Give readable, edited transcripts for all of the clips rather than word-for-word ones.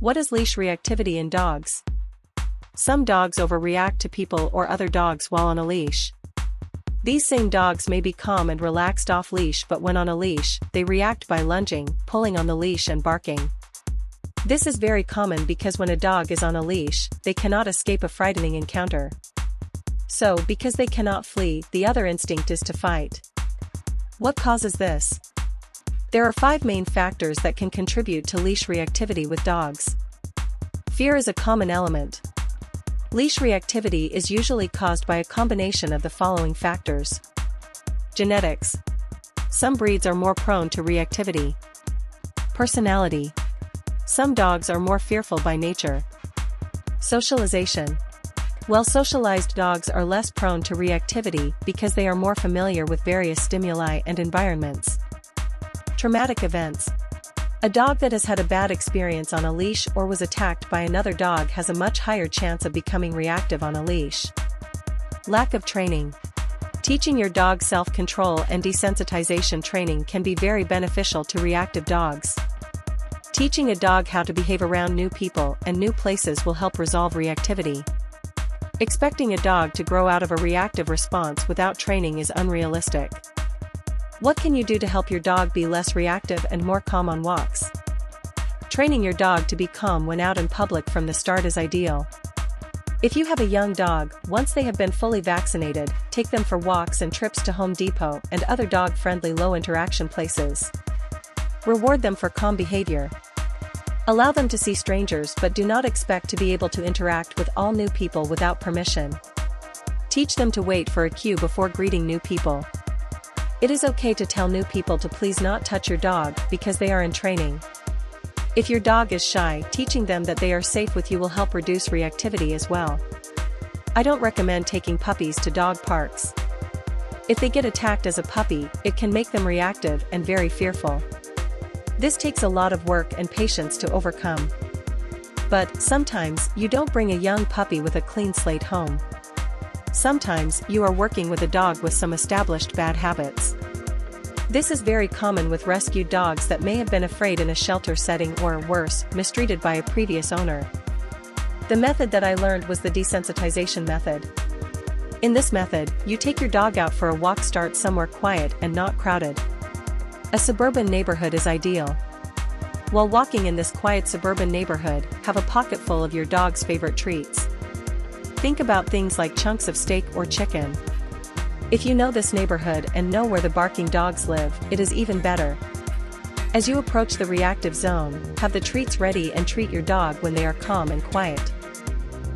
What is leash reactivity in dogs? Some dogs overreact to people or other dogs while on a leash. These same dogs may be calm and relaxed off leash, but when on a leash, they react by lunging, pulling on the leash and barking. This is very common because when a dog is on a leash, they cannot escape a frightening encounter. So, because they cannot flee, the other instinct is to fight. What causes this? There are 5 main factors that can contribute to leash reactivity with dogs. Fear is a common element. Leash reactivity is usually caused by a combination of the following factors. Genetics. Some breeds are more prone to reactivity. Personality. Some dogs are more fearful by nature. Socialization. Well-socialized dogs are less prone to reactivity because they are more familiar with various stimuli and environments. Traumatic events. A dog that has had a bad experience on a leash or was attacked by another dog has a much higher chance of becoming reactive on a leash. Lack of training. Teaching your dog self-control and desensitization training can be very beneficial to reactive dogs. Teaching a dog how to behave around new people and new places will help resolve reactivity. Expecting a dog to grow out of a reactive response without training is unrealistic. What can you do to help your dog be less reactive and more calm on walks? Training your dog to be calm when out in public from the start is ideal. If you have a young dog, once they have been fully vaccinated, take them for walks and trips to Home Depot and other dog-friendly low-interaction places. Reward them for calm behavior. Allow them to see strangers but do not expect to be able to interact with all new people without permission. Teach them to wait for a cue before greeting new people. It is okay to tell new people to please not touch your dog because they are in training. If your dog is shy, teaching them that they are safe with you will help reduce reactivity as well. I don't recommend taking puppies to dog parks. If they get attacked as a puppy, it can make them reactive and very fearful. This takes a lot of work and patience to overcome. But sometimes you don't bring a young puppy with a clean slate home. Sometimes you are working with a dog with some established bad habits. This is very common with rescued dogs that may have been afraid in a shelter setting or, worse, mistreated by a previous owner. The method that I learned was the desensitization method. In this method, you take your dog out for a walk. Start somewhere quiet and not crowded. A suburban neighborhood is ideal. While walking in this quiet suburban neighborhood, have a pocket full of your dog's favorite treats. Think about things like chunks of steak or chicken. If you know this neighborhood and know where the barking dogs live, it is even better. As you approach the reactive zone, have the treats ready and treat your dog when they are calm and quiet.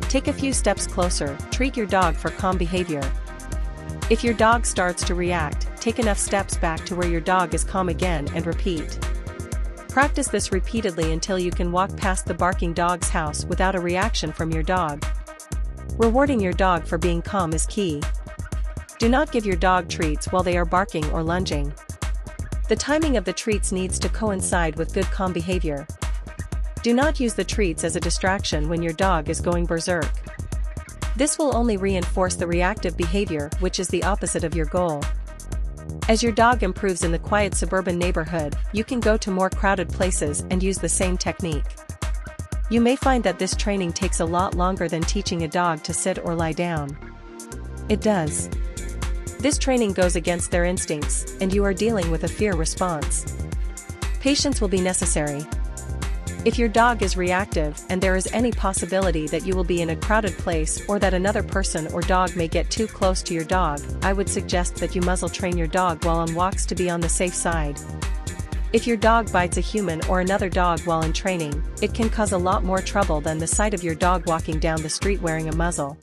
Take a few steps closer, treat your dog for calm behavior. If your dog starts to react, take enough steps back to where your dog is calm again and repeat. Practice this repeatedly until you can walk past the barking dog's house without a reaction from your dog. Rewarding your dog for being calm is key. Do not give your dog treats while they are barking or lunging. The timing of the treats needs to coincide with good calm behavior. Do not use the treats as a distraction when your dog is going berserk. This will only reinforce the reactive behavior, which is the opposite of your goal. As your dog improves in the quiet suburban neighborhood, you can go to more crowded places and use the same technique. You may find that this training takes a lot longer than teaching a dog to sit or lie down. It does. This training goes against their instincts, and you are dealing with a fear response. Patience will be necessary. If your dog is reactive and there is any possibility that you will be in a crowded place or that another person or dog may get too close to your dog, I would suggest that you muzzle train your dog while on walks to be on the safe side. If your dog bites a human or another dog while in training, it can cause a lot more trouble than the sight of your dog walking down the street wearing a muzzle.